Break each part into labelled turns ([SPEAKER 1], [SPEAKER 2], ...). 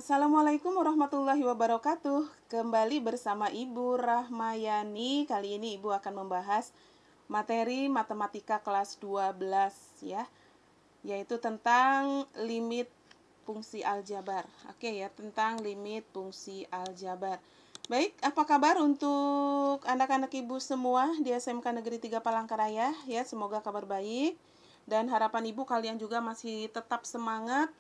[SPEAKER 1] Assalamualaikum warahmatullahi wabarakatuh. Kembali bersama Ibu Rahmayani. Kali ini Ibu akan membahas materi matematika kelas 12 ya, yaitu tentang limit fungsi aljabar. Oke ya, tentang limit fungsi aljabar. Baik, apa kabar untuk anak-anak Ibu semua di SMK Negeri 3 Palangkaraya ya? Semoga kabar baik dan harapan Ibu kalian juga masih tetap semangat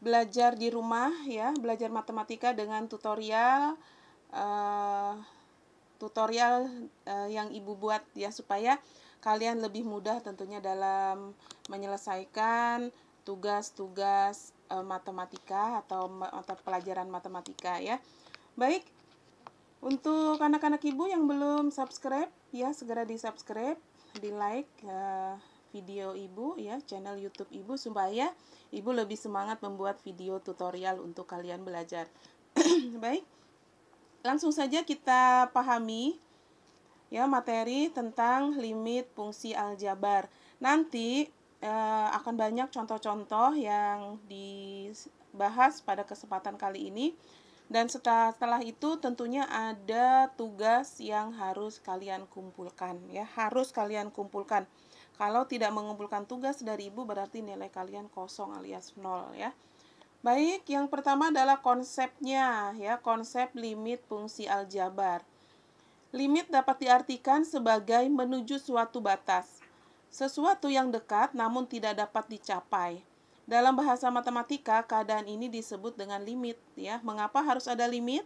[SPEAKER 1] belajar di rumah ya, belajar matematika dengan tutorial yang Ibu buat ya, supaya kalian lebih mudah tentunya dalam menyelesaikan tugas-tugas matematika atau mata pelajaran matematika ya. Baik, untuk anak-anak Ibu yang belum subscribe ya, segera di-subscribe, di-like video Ibu ya, channel YouTube Ibu, supaya Ibu lebih semangat membuat video tutorial untuk kalian belajar. Baik, langsung saja kita pahami ya materi tentang limit fungsi aljabar. Nanti akan banyak contoh-contoh yang dibahas pada kesempatan kali ini. Dan setelah itu tentunya ada tugas yang harus kalian kumpulkan ya, harus kalian kumpulkan. Kalau tidak mengumpulkan tugas dari Ibu berarti nilai kalian kosong alias 0 ya. Baik, yang pertama adalah konsepnya ya, konsep limit fungsi aljabar. Limit dapat diartikan sebagai menuju suatu batas, sesuatu yang dekat namun tidak dapat dicapai. Dalam bahasa matematika, keadaan ini disebut dengan limit ya. Mengapa harus ada limit?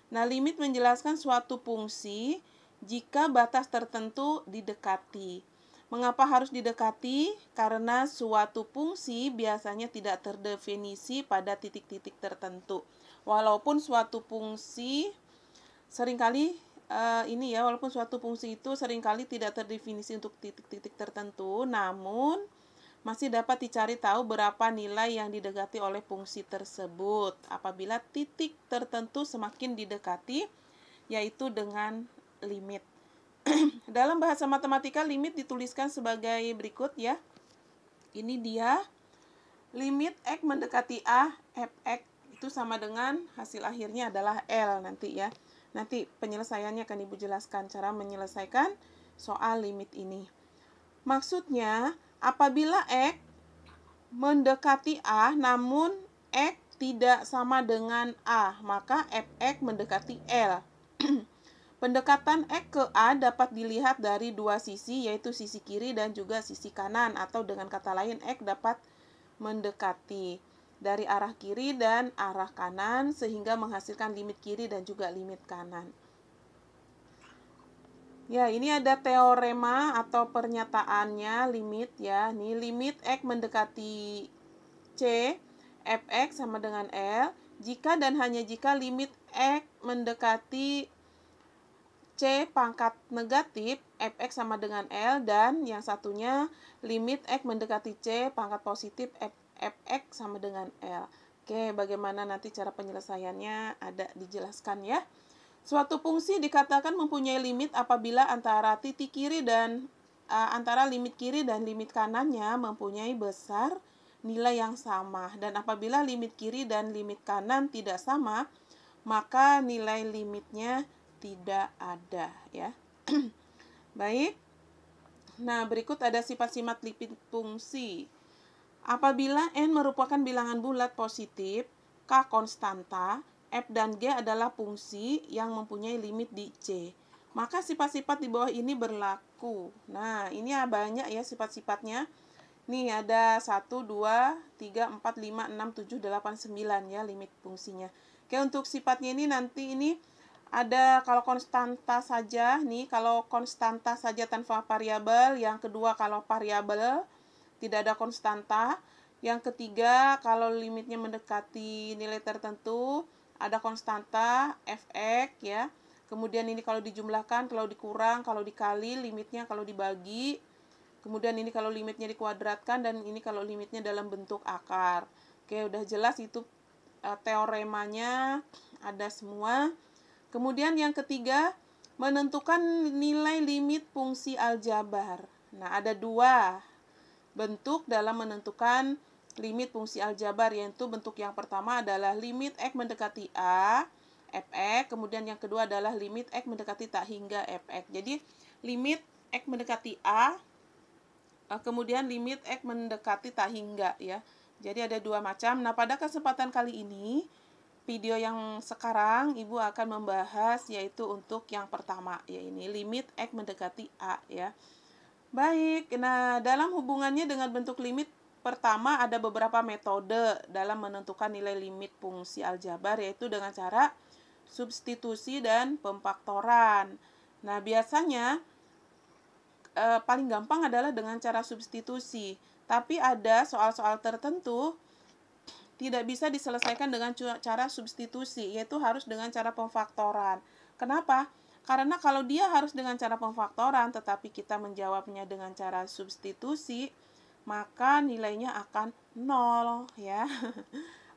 [SPEAKER 1] Nah, limit menjelaskan suatu fungsi jika batas tertentu didekati. Mengapa harus didekati? Karena suatu fungsi biasanya tidak terdefinisi pada titik-titik tertentu. Walaupun suatu fungsi seringkali walaupun suatu fungsi itu seringkali tidak terdefinisi untuk titik-titik tertentu, namun masih dapat dicari tahu berapa nilai yang didekati oleh fungsi tersebut apabila titik tertentu semakin didekati, yaitu dengan limit. Dalam bahasa matematika, limit dituliskan sebagai berikut ya. Ini dia limit X mendekati A, Fx itu sama dengan hasil akhirnya adalah L nanti ya. Nanti penyelesaiannya akan Ibu jelaskan cara menyelesaikan soal limit ini. Maksudnya, apabila X mendekati A namun X tidak sama dengan A, maka Fx mendekati L. Pendekatan X ke A dapat dilihat dari dua sisi, yaitu sisi kiri dan juga sisi kanan, atau dengan kata lain X dapat mendekati dari arah kiri dan arah kanan sehingga menghasilkan limit kiri dan juga limit kanan. Ya, ini ada teorema atau pernyataannya limit ya. Ini limit X mendekati C, Fx sama dengan L, jika dan hanya jika limit X mendekati C pangkat negatif, Fx sama dengan L, dan yang satunya limit X mendekati C pangkat positif, Fx sama dengan L. Oke, bagaimana nanti cara penyelesaiannya ada dijelaskan ya. Suatu fungsi dikatakan mempunyai limit apabila antara titik kiri dan antara limit kiri dan limit kanannya mempunyai besar nilai yang sama, dan apabila limit kiri dan limit kanan tidak sama, maka nilai limitnya tidak ada ya. Baik. Nah, berikut ada sifat-sifat limit fungsi. Apabila n merupakan bilangan bulat positif, k konstanta, f dan g adalah fungsi yang mempunyai limit di C, maka sifat-sifat di bawah ini berlaku. Nah, ini banyak ya sifat-sifatnya. Nih ada 1, 2, 3, 4, 5, 6, 7, 8, 9 ya limit fungsinya. Oke, untuk sifatnya ini nanti ini ada kalau konstanta saja, nih kalau konstanta saja tanpa variabel, yang kedua kalau variabel tidak ada konstanta, yang ketiga kalau limitnya mendekati nilai tertentu ada konstanta Fx ya. Kemudian ini kalau dijumlahkan, kalau dikurang, kalau dikali, limitnya kalau dibagi. Kemudian ini kalau limitnya dikuadratkan, dan ini kalau limitnya dalam bentuk akar. Oke, udah jelas itu teoremanya ada semua. Kemudian yang ketiga, menentukan nilai limit fungsi aljabar. Nah, ada dua bentuk dalam menentukan limit fungsi aljabar, yaitu bentuk yang pertama adalah limit X mendekati A, fx, kemudian yang kedua adalah limit X mendekati tak hingga fx. Jadi limit X mendekati A, kemudian limit X mendekati tak hingga ya. Jadi ada dua macam. Nah, pada kesempatan kali ini, video yang sekarang Ibu akan membahas yaitu untuk yang pertama, yaitu limit X mendekati A ya. Baik, nah dalam hubungannya dengan bentuk limit pertama ada beberapa metode dalam menentukan nilai limit fungsi aljabar, yaitu dengan cara substitusi dan pemfaktoran. Nah, biasanya paling gampang adalah dengan cara substitusi. Tapi ada soal-soal tertentu tidak bisa diselesaikan dengan cara substitusi, yaitu harus dengan cara pemfaktoran. Kenapa? Karena kalau dia harus dengan cara pemfaktoran, tetapi kita menjawabnya dengan cara substitusi, maka nilainya akan 0 ya.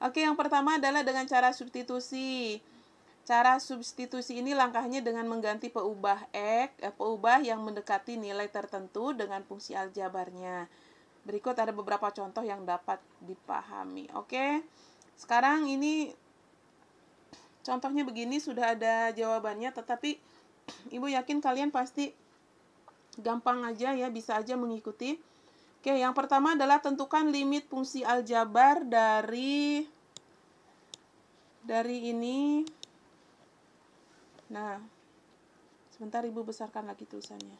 [SPEAKER 1] Oke, yang pertama adalah dengan cara substitusi. Cara substitusi ini langkahnya dengan mengganti peubah peubah yang mendekati nilai tertentu dengan fungsi aljabarnya. Berikut ada beberapa contoh yang dapat dipahami. Oke. Sekarang ini contohnya begini, sudah ada jawabannya, tetapi Ibu yakin kalian pasti gampang aja ya, bisa aja mengikuti. Oke, yang pertama adalah tentukan limit fungsi aljabar dari ini. Nah, sebentar Ibu besarkan lagi tulisannya.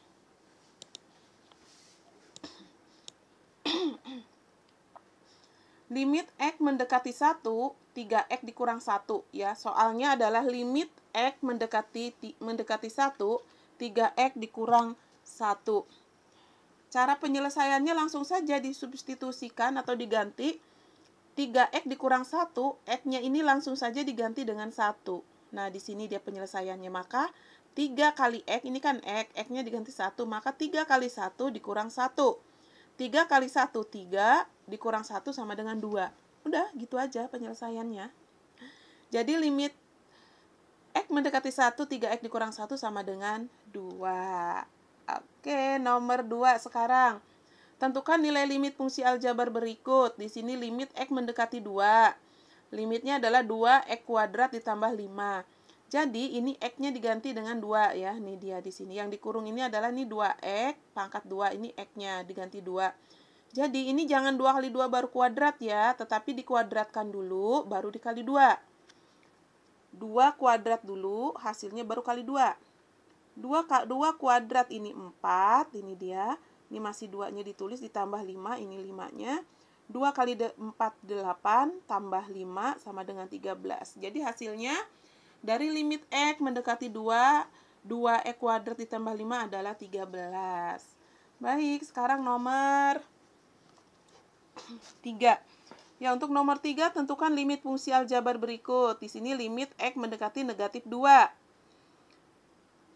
[SPEAKER 1] Limit X mendekati 1, 3X dikurang 1 ya. Soalnya adalah limit X mendekati 1, 3X dikurang 1. Cara penyelesaiannya langsung saja disubstitusikan atau diganti. 3X dikurang 1, X-nya ini langsung saja diganti dengan 1. Nah, di sini dia penyelesaiannya. Maka 3 kali X, ini kan X, X-nya diganti 1, maka 3 kali 1 dikurang 1. 3 kali 1, 3, dikurang 1 sama dengan 2. Udah, gitu aja penyelesaiannya. Jadi limit X mendekati 1, 3X dikurang 1 sama dengan 2. Oke, nomor 2 sekarang. Tentukan nilai limit fungsi aljabar berikut. Di sini limit X mendekati 2. Limitnya adalah 2X kuadrat ditambah 5. Jadi ini X-nya diganti dengan 2 ya. Ini dia di sini. Yang dikurung ini adalah ini 2X pangkat 2. Ini X-nya diganti 2. Jadi ini jangan 2 kali 2 baru kuadrat ya. Tetapi dikuadratkan dulu baru dikali 2. 2 kuadrat dulu, hasilnya baru kali 2. 2 kuadrat ini 4. Ini dia. Ini masih 2-nya ditulis ditambah 5. Ini 5-nya. 2 kali 4, 8, tambah 5 sama dengan 13. Jadi hasilnya dari limit X mendekati 2, 2X kuadrat ditambah 5 adalah 13. Baik, sekarang nomor 3. Ya, untuk nomor 3, tentukan limit fungsi aljabar berikut. Di sini limit X mendekati negatif 2.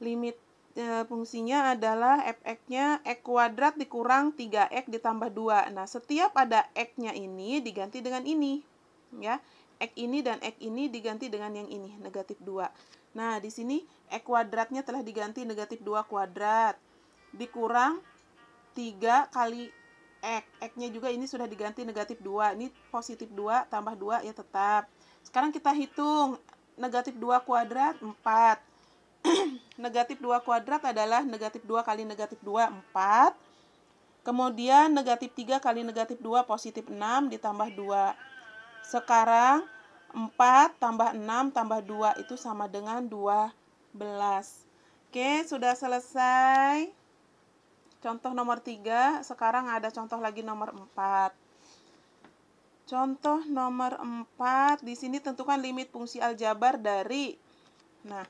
[SPEAKER 1] Limit fungsinya adalah fx-nya X kuadrat dikurang 3X ditambah 2. Nah, setiap ada X-nya ini diganti dengan ini. Ya, X ini dan X ini diganti dengan yang ini, negatif 2. Nah, di sini X kuadratnya telah diganti negatif 2 kuadrat. Dikurang 3 kali X. X-nya juga ini sudah diganti negatif 2. Ini positif 2 tambah 2 ya tetap. Sekarang kita hitung. Negatif 2 kuadrat, 4. Negatif 2 kuadrat adalah negatif 2 kali negatif 2, 4. Kemudian negatif 3 kali negatif 2, positif 6 ditambah 2. Sekarang 4 tambah 6 tambah 2 itu sama dengan 12. Oke, sudah selesai contoh nomor 3. Sekarang ada contoh lagi nomor 4. Contoh nomor 4, di sini tentukan limit fungsi aljabar dari, nah,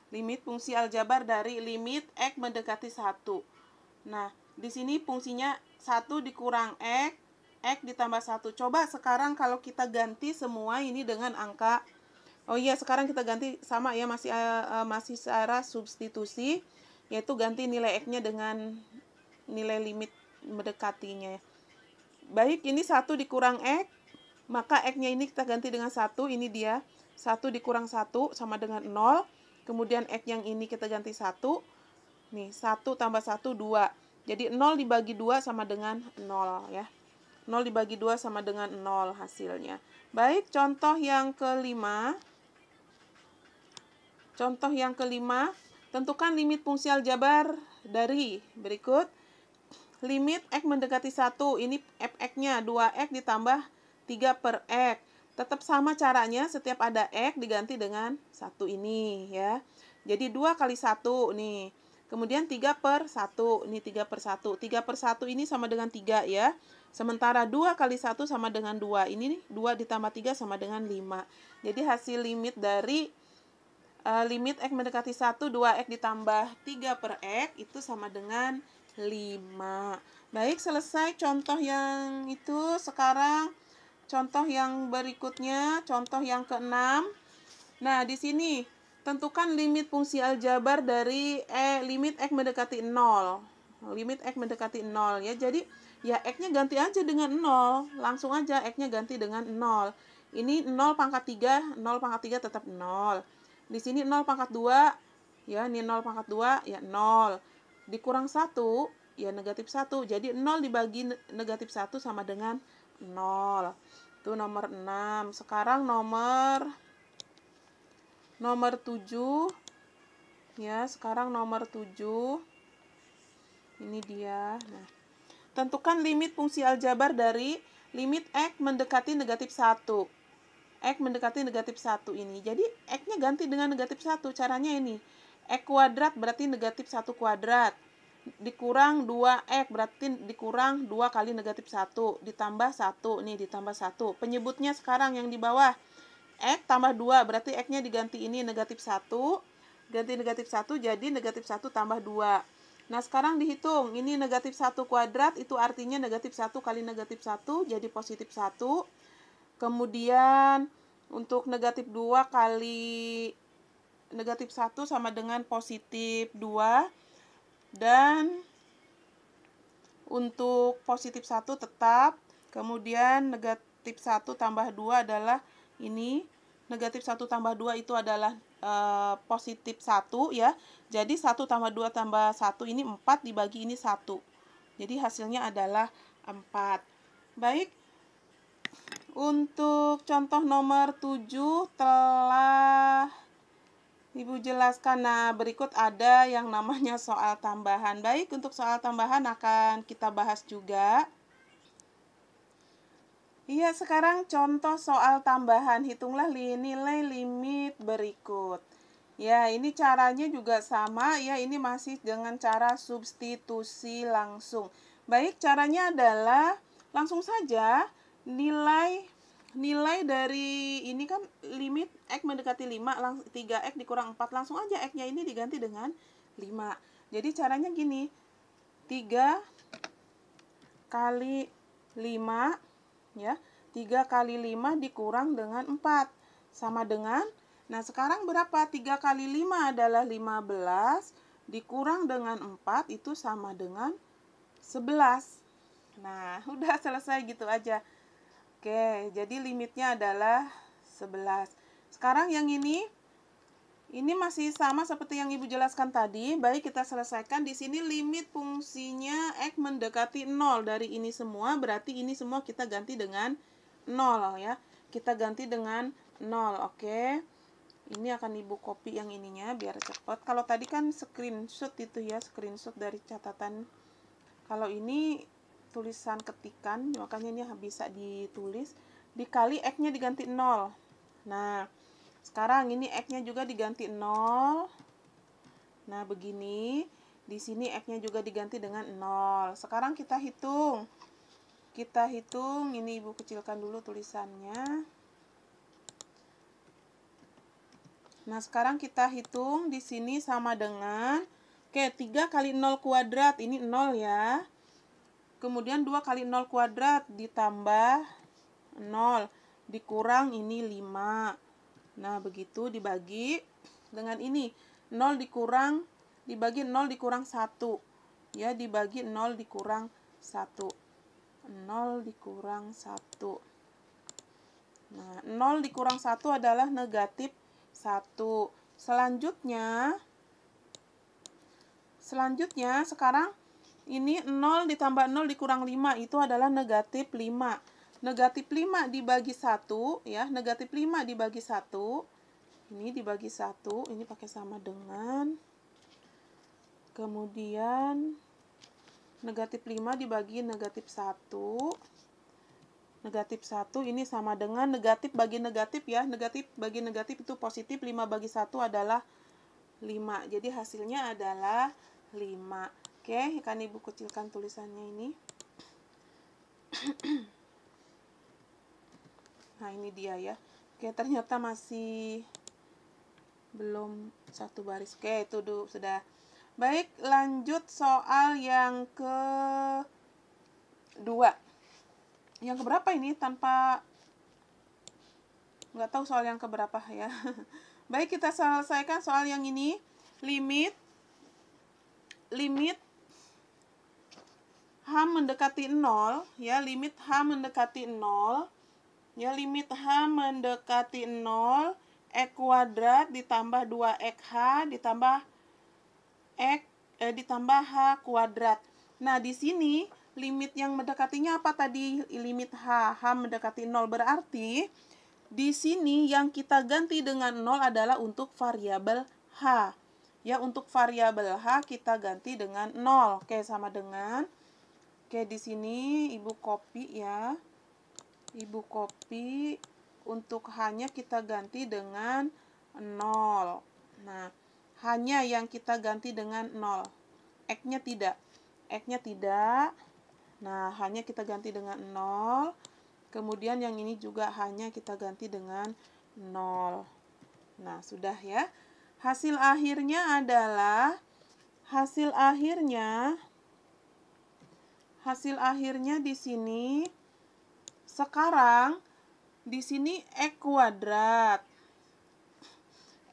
[SPEAKER 1] limit fungsi aljabar dari limit X mendekati 1. Nah, di sini fungsinya 1 dikurang X, X ditambah 1. Coba sekarang kalau kita ganti semua ini dengan angka, oh iya, sekarang kita ganti sama ya, masih secara substitusi, yaitu ganti nilai X-nya dengan nilai limit mendekatinya. Baik, ini 1 dikurang X, maka X-nya ini kita ganti dengan 1, ini dia. 1 dikurang 1 sama dengan 0. Kemudian X yang ini kita ganti 1. Nih, 1 tambah 1, 2. Jadi 0 dibagi 2 sama dengan 0 ya. 0 dibagi 2 sama dengan 0 hasilnya. Baik, contoh yang kelima. Contoh yang kelima, tentukan limit fungsi aljabar dari berikut. Limit X mendekati 1, ini fx-nya 2x ditambah 3 per x. Tetap sama caranya, setiap ada x diganti dengan 1 ini ya. Jadi 2 kali 1 nih. Kemudian 3 per 1, ini 3 per 1. 3 per 1 ini sama dengan 3 ya. Sementara 2 kali 1 sama dengan 2. Ini nih, 2 ditambah 3 sama dengan 5. Jadi hasil limit dari limit X mendekati 1, 2x ditambah 3 per x itu sama dengan 5. Baik, selesai contoh yang itu. Sekarang contoh yang berikutnya, contoh yang keenam. Nah, di sini tentukan limit fungsi aljabar dari limit X mendekati 0. Limit X mendekati 0 ya. Jadi ya X-nya ganti aja dengan 0. Langsung aja X-nya ganti dengan 0. Ini 0 pangkat 3, 0 pangkat 3 tetap 0. Di sini 0 pangkat 2, ya ini 0 pangkat 2, ya 0. Dikurang 1, ya negatif 1. Jadi 0 dibagi negatif 1 sama dengan 0. Itu nomor 6. Sekarang nomor 7. Ya, sekarang nomor 7. Ini dia. Nah, tentukan limit fungsi aljabar dari limit X mendekati negatif 1. X mendekati negatif 1 ini. Jadi, X-nya ganti dengan negatif 1. Caranya ini. X kuadrat berarti negatif 1 kuadrat. Dikurang 2X berarti dikurang 2 kali negatif 1. Ditambah 1. Nih, ditambah 1. Penyebutnya sekarang yang di bawah. X tambah 2. Berarti X-nya diganti ini negatif 1. Ganti negatif 1 jadi negatif 1 tambah 2. Nah, sekarang dihitung. Ini negatif 1 kuadrat. Itu artinya negatif 1 kali negatif 1. Jadi positif 1. Kemudian untuk negatif 2 kali negatif 1 sama dengan positif 2. Dan untuk positif 1 tetap. Kemudian negatif 1 tambah 2 adalah ini. Negatif 1 tambah 2 itu adalah positif 1 ya. Jadi 1 tambah 2 tambah 1 ini 4 dibagi ini 1. Jadi hasilnya adalah 4. Baik. Untuk contoh nomor 7 telah Ibu jelaskan. Nah, berikut ada yang namanya soal tambahan. Baik, untuk soal tambahan akan kita bahas juga. Iya, sekarang contoh soal tambahan. Hitunglah nilai limit berikut. Ya, ini caranya juga sama ya. Ini masih dengan cara substitusi langsung. Baik, caranya adalah langsung saja nilai dari ini kan limit X mendekati 5, 3X dikurang 4. Langsung aja X-nya ini diganti dengan 5. Jadi caranya gini. 3 kali 5 ya. 3 kali 5 dikurang dengan 4 sama dengan, nah sekarang berapa? 3 kali 5 adalah 15 dikurang dengan 4 itu sama dengan 11. Nah, udah selesai gitu aja. Oke, jadi limitnya adalah 11. Sekarang yang ini masih sama seperti yang Ibu jelaskan tadi. Baik, kita selesaikan. Di sini limit fungsinya X mendekati 0 dari ini semua. Berarti ini semua kita ganti dengan 0 ya. Kita ganti dengan 0, oke. Ini akan Ibu copy yang ininya biar cepat. Kalau tadi kan screenshot itu ya, screenshot dari catatan. Kalau ini tulisan ketikan, makanya ini bisa ditulis. Dikali X-nya diganti 0. Nah, sekarang ini X-nya juga diganti 0. Nah, begini. Di sini X-nya juga diganti dengan 0. Sekarang kita hitung. Kita hitung, ini Ibu kecilkan dulu tulisannya. Nah, sekarang kita hitung di sini sama dengan, oke, 3 kali 0 kuadrat, ini 0 ya. Kemudian 2 kali 0 kuadrat ditambah 0. Dikurang ini 5. Nah, begitu dibagi dengan ini. 0 dikurang, dibagi 0 dikurang 1. Ya, dibagi 0 dikurang 1. 0 dikurang 1. Nah, 0 dikurang 1 adalah negatif 1. Selanjutnya sekarang Ini 0 ditambah 0 dikurang 5, itu adalah negatif 5. Negatif 5 dibagi 1, ya, negatif 5 dibagi 1. Ini dibagi 1, ini pakai sama dengan. Kemudian negatif 5 dibagi negatif 1. Negatif 1 ini sama dengan negatif bagi negatif, ya. Negatif bagi negatif itu positif, 5 bagi 1 adalah 5. Jadi hasilnya adalah 5. Oke, akan Ibu kecilkan tulisannya ini. Nah, ini dia ya. Oke, ternyata masih belum satu baris. Oke, itu dulu sudah. Baik, lanjut soal yang kedua. Yang keberapa ini? Tanpa nggak tahu soal yang keberapa ya. Baik, kita selesaikan soal yang ini. Limit H mendekati 0, ya, limit H mendekati 0, ya, limit H mendekati 0, X kuadrat ditambah 2XH ditambah H kuadrat. Nah, di sini limit yang mendekatinya apa tadi? Limit H mendekati 0, berarti di sini yang kita ganti dengan 0 adalah untuk variabel H. Ya, untuk variabel H kita ganti dengan 0. Oke, sama dengan. Oke, di sini Ibu copy ya. Ibu copy, untuk H-nya kita ganti dengan 0. Nah, H-nya yang kita ganti dengan 0. X-nya tidak. X-nya tidak. Nah, H-nya kita ganti dengan 0. Kemudian yang ini juga H-nya kita ganti dengan 0. Nah, sudah ya. Hasil akhirnya adalah hasil akhirnya di sini sekarang di sini X kuadrat.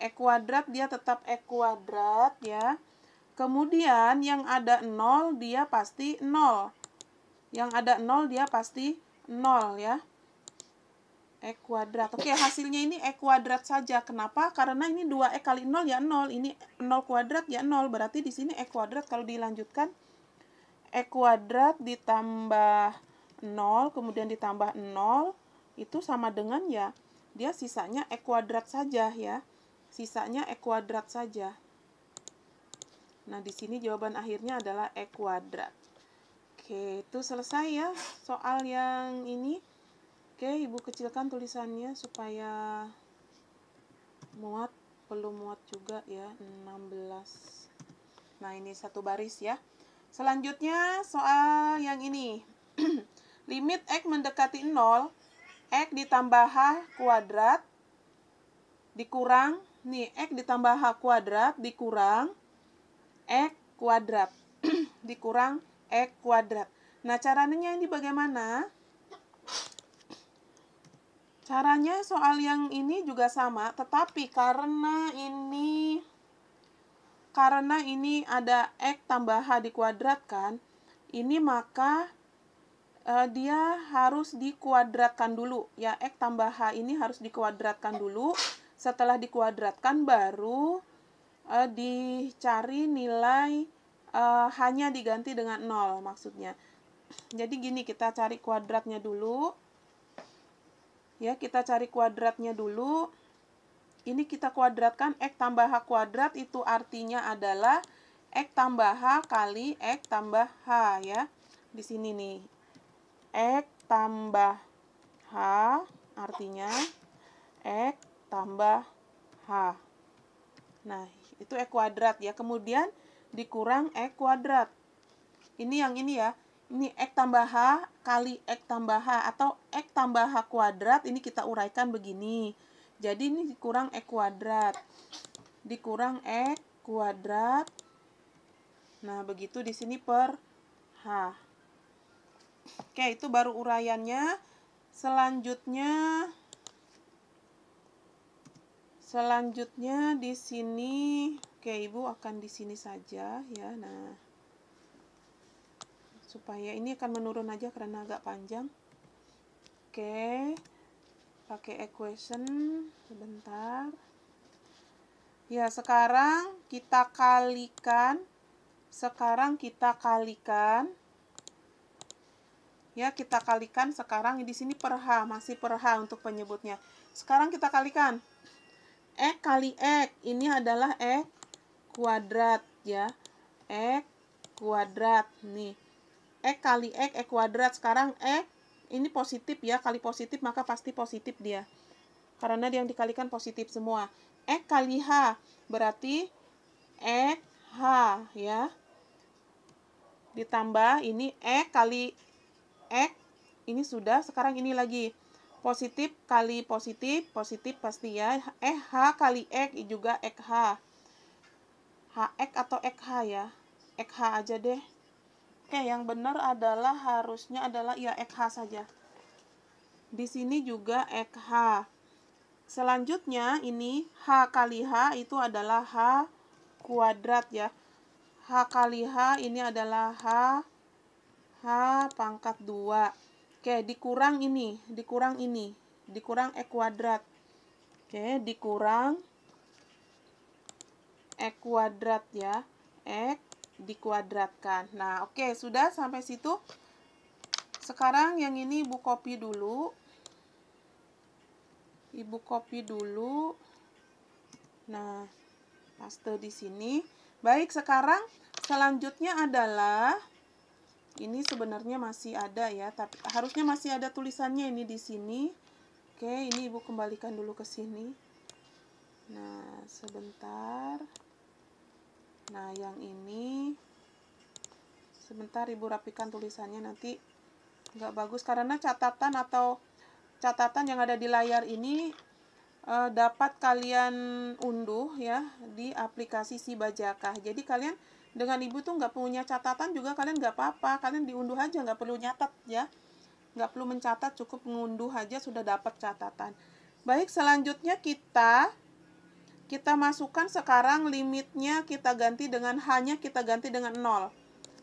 [SPEAKER 1] X kuadrat dia tetap X kuadrat ya. Kemudian yang ada 0 dia pasti 0. Yang ada 0 dia pasti 0 ya. X kuadrat. Oke, hasilnya ini X kuadrat saja. Kenapa? Karena ini 2X kali 0 ya 0. Ini 0 kuadrat ya 0. Berarti di sini X kuadrat kalau dilanjutkan X kuadrat ditambah 0, kemudian ditambah 0, itu sama dengan ya, dia sisanya X kuadrat saja ya. Sisanya X kuadrat saja. Nah, di sini jawaban akhirnya adalah X kuadrat. Oke, itu selesai ya soal yang ini. Oke, Ibu kecilkan tulisannya supaya muat, perlu muat juga ya, 16. Nah, ini satu baris ya. Selanjutnya soal yang ini. Limit X mendekati 0, X ditambah H kuadrat dikurang, nih, X ditambah H kuadrat dikurang X kuadrat. Dikurang X kuadrat. Nah, caranya ini bagaimana? Caranya soal yang ini juga sama, tetapi karena ini ada X tambah H dikuadratkan, ini maka dia harus dikuadratkan dulu. Ya, X tambah H ini harus dikuadratkan dulu. Setelah dikuadratkan baru dicari nilai H-nya diganti dengan 0 maksudnya. Jadi gini, kita cari kuadratnya dulu. Ya, kita cari kuadratnya dulu. Ini kita kuadratkan X tambah H kuadrat, itu artinya adalah X tambah H kali X tambah H ya. Di sini nih. X tambah H artinya X tambah H. Nah, itu X kuadrat ya. Kemudian dikurang X kuadrat. Ini yang ini ya. Ini X tambah H kali X tambah H atau X tambah H kuadrat, ini kita uraikan begini. Jadi ini dikurang X kuadrat. Dikurang X kuadrat. Nah, begitu di sini per H. Oke, itu baru uraiannya. Selanjutnya di sini, oke, Ibu akan di sini saja ya. Nah, supaya ini akan menurun aja karena agak panjang. Oke. Pakai equation sebentar. Ya, sekarang kita kalikan Sekarang kita kalikan. Ya, kita kalikan sekarang di sini per H, masih per H untuk penyebutnya. Sekarang kita kalikan. X kali X, ini adalah X kuadrat ya. X kuadrat nih. X kali X kuadrat. Sekarang X ini positif ya, kali positif maka pasti positif dia. Karena dia yang dikalikan positif semua. X kali H berarti X H ya. Ditambah ini X kali X, ini sudah, sekarang ini lagi positif kali positif, positif pasti ya. H kali X juga XH. HX atau XH ya. XH aja deh. Oke, yang benar adalah harusnya adalah ya XH saja. Di sini juga XH. Selanjutnya ini H kali H itu adalah H kuadrat ya. H kali H ini adalah H pangkat 2. Oke, dikurang ini, dikurang X kuadrat. Oke, dikurang X kuadrat ya. X dikuadratkan. Nah, oke, sudah sampai situ. Sekarang yang ini Ibu copy dulu. Ibu copy dulu. Nah, paste di sini. Baik, sekarang selanjutnya adalah ini sebenarnya masih ada ya, tapi harusnya masih ada tulisannya ini di sini. Oke, ini Ibu kembalikan dulu ke sini. Nah, sebentar. Nah, yang ini sebentar Ibu rapikan tulisannya, nanti nggak bagus karena catatan yang ada di layar ini dapat kalian unduh ya di aplikasi Sibajaka. Jadi kalian dengan Ibu tuh nggak punya catatan juga kalian nggak apa-apa, kalian diunduh aja, nggak perlu nyatat ya, nggak perlu mencatat, cukup mengunduh aja sudah dapat catatan. Baik, selanjutnya kita masukkan sekarang limitnya, kita ganti dengan H-nya kita ganti dengan 0.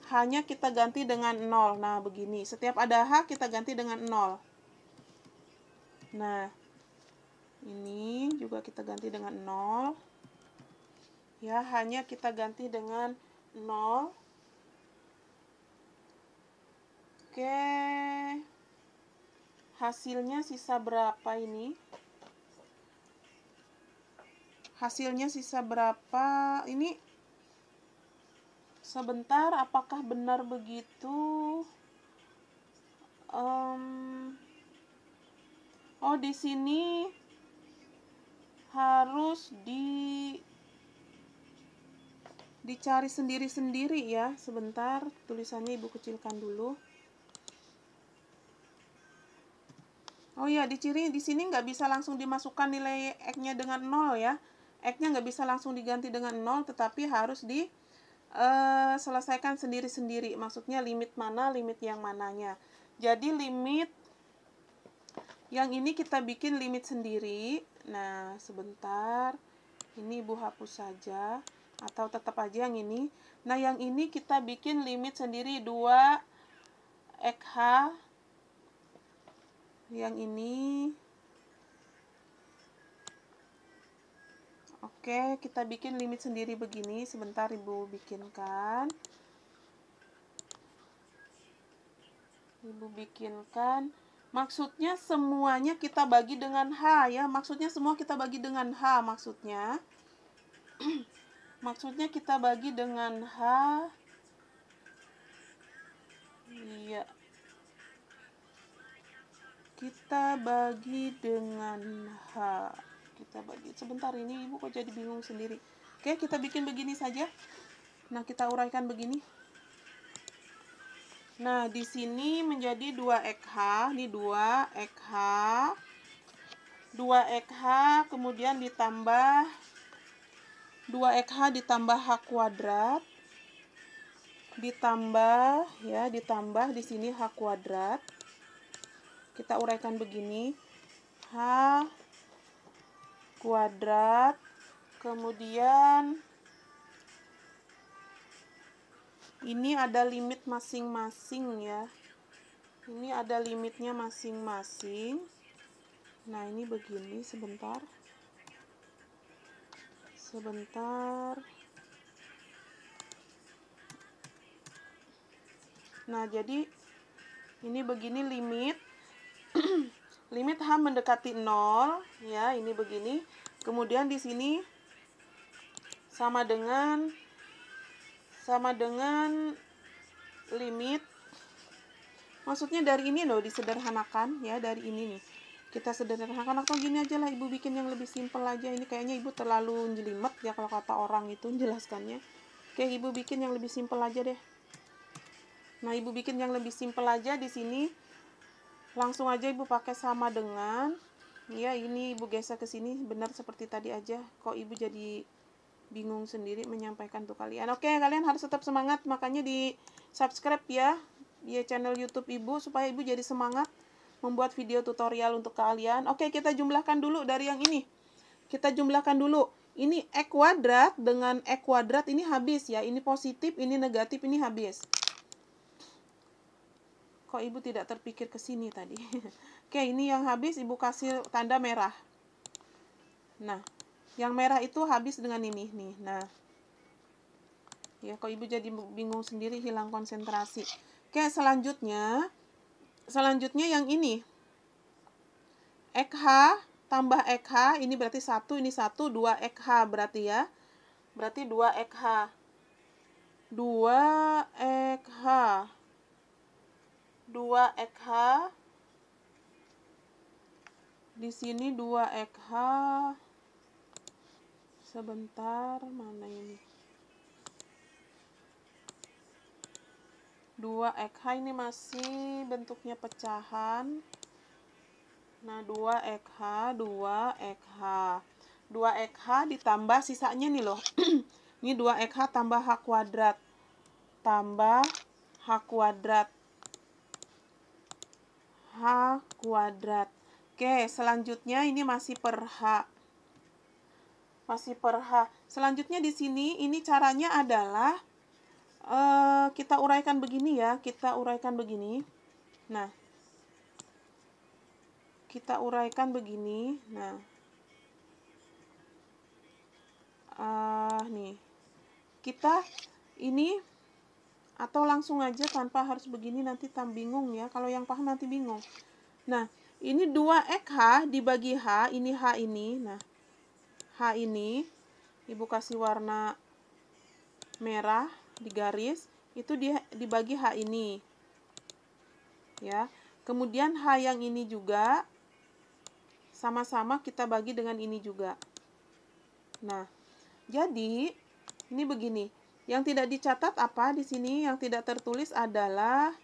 [SPEAKER 1] H-nya kita ganti dengan 0. Nah, begini, setiap ada H kita ganti dengan 0. Nah, ini juga kita ganti dengan 0. Ya, hanya kita ganti dengan 0. Oke. Hasilnya sisa berapa ini? Hasilnya sisa berapa? Ini sebentar, apakah benar begitu? Oh, di sini harus dicari sendiri-sendiri ya. Sebentar, tulisannya Ibu kecilkan dulu. Oh ya, di sini nggak bisa langsung dimasukkan nilai X-nya dengan 0 ya. X-nya nggak bisa langsung diganti dengan 0, tetapi harus selesaikan sendiri-sendiri. Maksudnya limit mana, limit yang mananya. Jadi limit yang ini kita bikin limit sendiri. Nah, sebentar. Ini Ibu hapus saja. Atau tetap aja yang ini. Nah, yang ini kita bikin limit sendiri 2XH. Yang ini. Oke, kita bikin limit sendiri begini. Sebentar Ibu bikinkan. Ibu bikinkan. Maksudnya semuanya kita bagi dengan H ya. Maksudnya semua kita bagi dengan H maksudnya. Maksudnya kita bagi dengan H. Iya. Kita bagi dengan H. Kita bagi. Sebentar, ini Ibu kok jadi bingung sendiri. Oke, kita bikin begini saja. Nah, kita uraikan begini. Nah, di sini menjadi 2XH. Ini 2XH. 2XH kemudian ditambah 2XH ditambah H kuadrat. Ditambah di sini H kuadrat. Kita uraikan begini. H kuadrat kemudian ini ada limit masing-masing ya. Ini ada limitnya masing-masing. Nah, ini begini, sebentar. Nah, jadi ini begini limit limit H mendekati 0 ya, ini begini. Kemudian di sini sama dengan limit, maksudnya dari ini loh, disederhanakan ya, dari ini nih. Kita sederhanakan atau gini aja lah, Ibu bikin yang lebih simpel aja. Ini kayaknya Ibu terlalu jelimet ya kalau kata orang itu menjelaskannya. Oke, Ibu bikin yang lebih simpel aja deh. Nah, Ibu bikin yang lebih simpel aja di sini. Langsung aja Ibu pakai sama dengan, ya ini Ibu geser ke sini, benar seperti tadi aja. Kok Ibu jadi bingung sendiri menyampaikan tuh kalian. Oke, kalian harus tetap semangat, makanya di subscribe ya channel YouTube Ibu supaya Ibu jadi semangat membuat video tutorial untuk kalian. Oke, kita jumlahkan dulu dari yang ini. Kita jumlahkan dulu. Ini X kuadrat dengan X kuadrat ini habis ya. Ini positif, ini negatif, ini habis. Kok Ibu tidak terpikir ke sini tadi? Oke, ini yang habis Ibu kasih tanda merah. Nah, yang merah itu habis dengan ini nih. Nah, ya kok Ibu jadi bingung sendiri, hilang konsentrasi. Oke, selanjutnya yang ini. XH tambah XH, ini berarti 1, ini 1, 2 XH berarti ya. Berarti 2 XH. 2 XH. 2 XH. Di sini 2 XH. Sebentar, mana ini? 2 XH ini masih bentuknya pecahan. Nah, 2 XH, 2 XH. 2 XH ditambah sisanya nih loh. Ini 2 XH tambah H kuadrat. Tambah H kuadrat. H kuadrat. Oke, selanjutnya ini masih per H. Masih per H. Selanjutnya di sini, ini caranya adalah kita uraikan begini ya. Kita uraikan begini. Nah, kita uraikan begini. Nah, nih kita ini, atau langsung aja tanpa harus begini, nanti bingung ya. Kalau yang paham nanti bingung. Nah, ini 2 XH dibagi H, ini H ini. Nah, H ini Ibu kasih warna merah di garis, itu dibagi H ini. Ya. Kemudian H yang ini juga sama-sama kita bagi dengan ini juga. Nah, jadi ini begini. Yang tidak dicatat apa di sini? Yang tidak tertulis adalah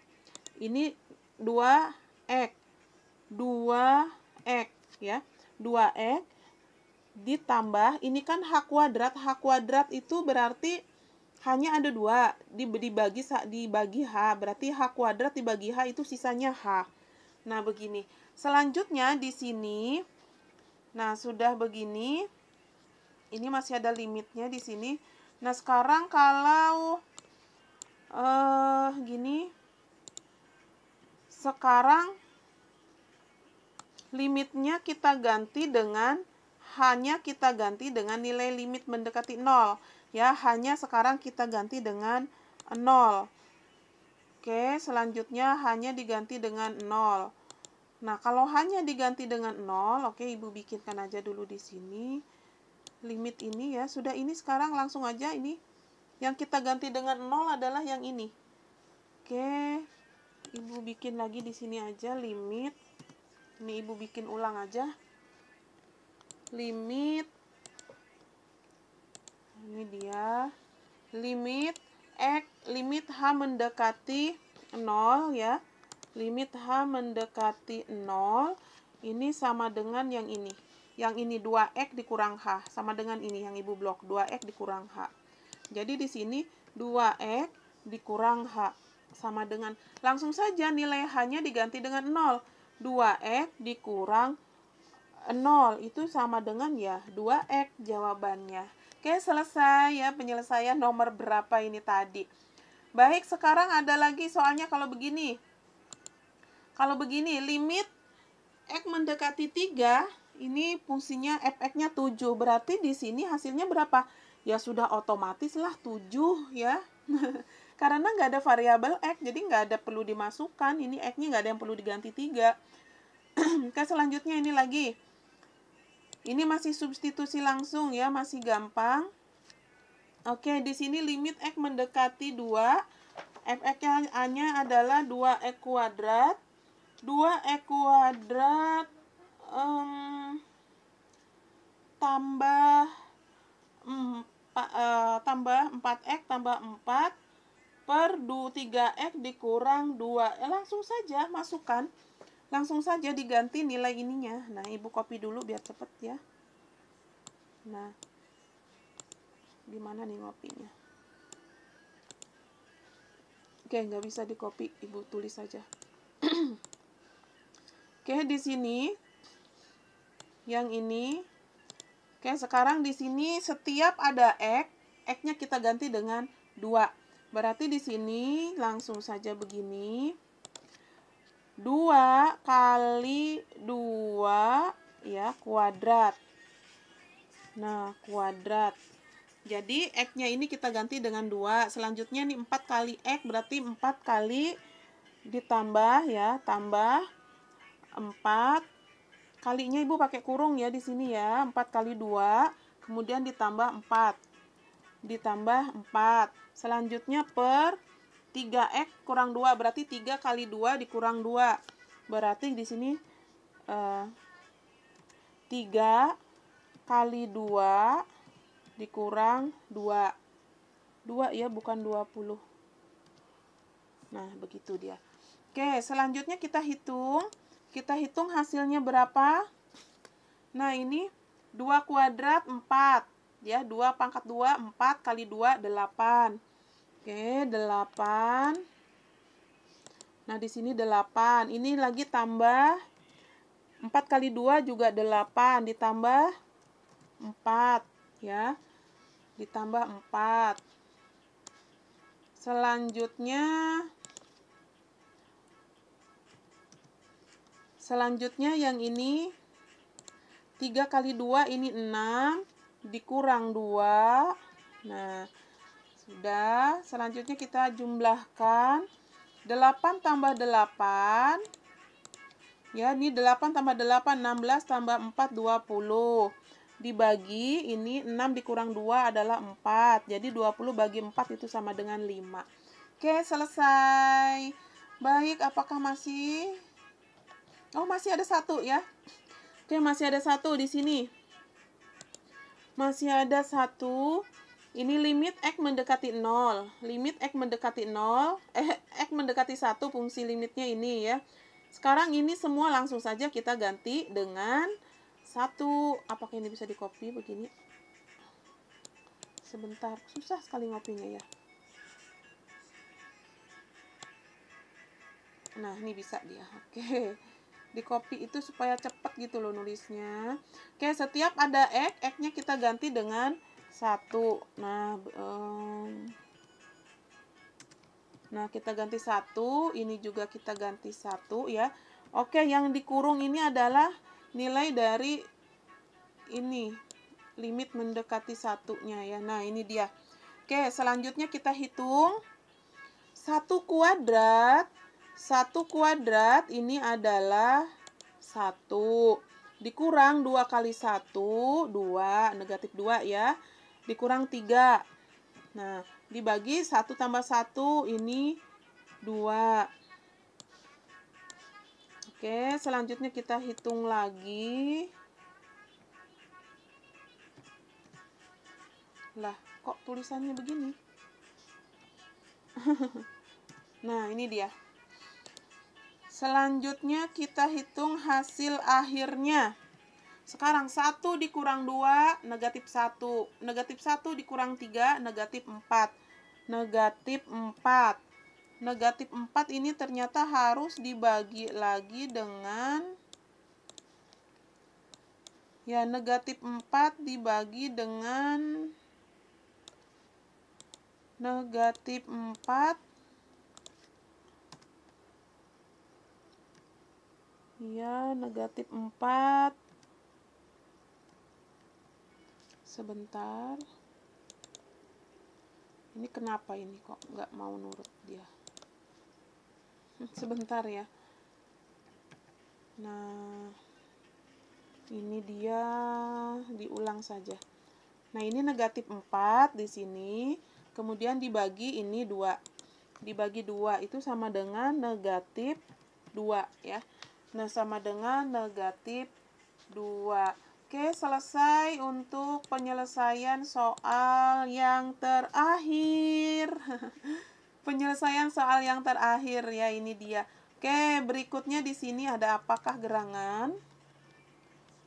[SPEAKER 1] ini 2x. 2x ya. 2x ditambah ini kan H kuadrat. H kuadrat itu berarti hanya ada 2 dibagi H. Berarti H kuadrat dibagi H itu sisanya H. Nah, begini. Selanjutnya di sini, nah sudah begini, ini masih ada limitnya di sini. Nah, sekarang kalau gini, sekarang limitnya kita ganti dengan, hanya kita ganti dengan nilai limit mendekati 0. Ya, hanya sekarang kita ganti dengan 0. Oke, selanjutnya hanya diganti dengan 0. Nah, kalau hanya diganti dengan 0, oke, Ibu bikinkan aja dulu di sini. Limit ini ya, sudah ini sekarang langsung aja ini. Yang kita ganti dengan 0 adalah yang ini. Oke, Ibu bikin lagi di sini aja limit. Ini Ibu bikin ulang aja. Limit. Ini dia. Limit X, limit H mendekati 0 ya. Limit H mendekati 0, ini sama dengan yang ini. Yang ini 2x dikurang H, sama dengan ini yang Ibu blok, 2x dikurang H. Jadi di sini 2x dikurang H, sama dengan, langsung saja nilai H-nya diganti dengan 0. 2x dikurang 0, itu sama dengan ya 2x jawabannya. Oke, selesai ya penyelesaian nomor berapa ini tadi. Baik, sekarang ada lagi soalnya kalau begini. Kalau begini, limit X mendekati 3, ini fungsinya fx-nya 7. Berarti di sini hasilnya berapa? Ya sudah otomatis lah 7 ya. Karena nggak ada variabel X, jadi nggak ada perlu dimasukkan. Ini X-nya nggak ada yang perlu diganti 3. Oke, selanjutnya ini lagi. Ini masih substitusi langsung ya, masih gampang. Oke, di sini limit X mendekati 2. Fx-nya adalah 2x kuadrat. 2x kuadrat tambah 4x tambah 4 per 3x dikurang 2. Langsung saja masukkan. Langsung saja diganti nilai ininya. Nah, Ibu copy dulu biar cepet ya. Nah, gimana nih ngopinya? Oke, nggak bisa di copy. Ibu tulis saja. Oke, di sini yang ini. Oke, sekarang di sini setiap ada X, X-nya kita ganti dengan 2. Berarti di sini langsung saja begini. 2 kali 2 ya, kuadrat. Nah, kuadrat. Jadi X-nya ini kita ganti dengan 2. Selanjutnya nih 4 kali X berarti 4 kali ditambah ya, tambah 4. Kalinya Ibu pakai kurung ya di sini ya. 4 kali 2, kemudian ditambah 4. Ditambah 4. Selanjutnya per 3x kurang 2, berarti 3 kali 2 dikurang 2. Berarti di sini 3 kali 2 dikurang 2. 2 ya, bukan 20. Nah, begitu dia. Oke, selanjutnya kita hitung. Kita hitung hasilnya berapa? Nah, ini 2 kuadrat 4. Ya, 2 pangkat 2, 4 kali 2, 8. Oke, 8. Nah, di sini 8. Ini lagi tambah 4 kali 2 juga 8. Ditambah 4. Ya, ditambah 4. Selanjutnya yang ini 3 kali 2 ini 6 dikurang 2. Nah, sudah. Selanjutnya kita jumlahkan 8 tambah 8. Ya, ini 8 tambah 8, 16 tambah 4, 20. Dibagi, ini 6 dikurang 2 adalah 4. Jadi 20 bagi 4 itu sama dengan 5. Oke, selesai. Baik, apakah masih? Oh, masih ada 1 ya. Oke, masih ada 1 di sini. Masih ada 1. Ini limit X mendekati 0. Limit X mendekati 0. X mendekati 1, fungsi limitnya ini ya. Sekarang ini semua langsung saja kita ganti dengan 1. Apakah ini bisa di-copy begini? Sebentar, susah sekali ngopinya ya. Nah, ini bisa dia. Oke. Di-copy itu supaya cepat gitu loh nulisnya. Oke, setiap ada X, X-nya kita ganti dengan 1. Nah, kita ganti 1. Ini juga kita ganti 1 ya. Oke, yang dikurung ini adalah nilai dari ini. Limit mendekati 1-nya ya. Nah, ini dia. Oke, selanjutnya kita hitung. 1 kuadrat. 1 kuadrat ini adalah 1. Dikurang 2 kali 1, 2. Negatif 2 ya. Dikurang 3. Nah, dibagi 1 tambah 1, ini 2. Oke, selanjutnya kita hitung lagi. Lah, kok tulisannya begini? Nah, ini dia. Selanjutnya kita hitung hasil akhirnya. Sekarang 1 dikurang 2, negatif 1. Negatif 1 dikurang 3, negatif 4. Negatif 4. Negatif 4 ini ternyata harus dibagi lagi dengan... Ya, negatif 4 dibagi dengan... Negatif 4. Ya, negatif 4. Sebentar. Ini kenapa ini kok nggak mau nurut dia? Sebentar ya. Nah, ini dia diulang saja. Nah, ini negatif 4 di sini. Kemudian dibagi ini 2. Dibagi 2 itu sama dengan negatif 2 ya. Nah, sama dengan negatif 2. Oke, selesai untuk penyelesaian soal yang terakhir. Penyelesaian soal yang terakhir ya, ini dia. Oke, berikutnya di sini ada apakah gerangan?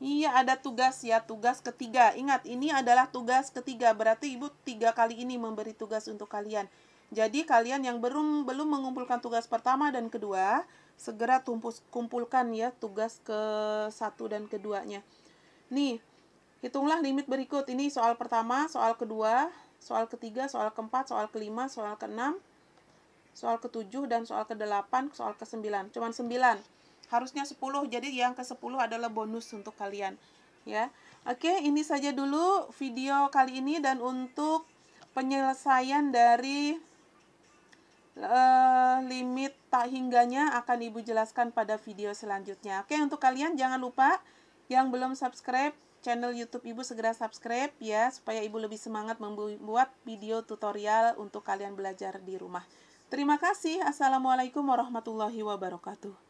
[SPEAKER 1] Iya, ada tugas ya, tugas ketiga. Ingat, ini adalah tugas ketiga. Berarti Ibu 3 kali ini memberi tugas untuk kalian. Jadi kalian yang belum mengumpulkan tugas pertama dan kedua, segera kumpulkan ya tugas ke-1 dan keduanya. Nih, hitunglah limit berikut. Ini soal pertama, soal kedua, soal ketiga, soal keempat, soal kelima, soal keenam, soal ke-7, dan soal ke-8, soal ke-9. Cuman 9. Harusnya 10, jadi yang ke-10 adalah bonus untuk kalian. Ya. Oke, ini saja dulu video kali ini, dan untuk penyelesaian dari limit tak hingganya akan Ibu jelaskan pada video selanjutnya. Oke, untuk kalian jangan lupa yang belum subscribe channel YouTube Ibu segera subscribe ya, supaya Ibu lebih semangat membuat video tutorial untuk kalian belajar di rumah. Terima kasih. Assalamualaikum warahmatullahi wabarakatuh.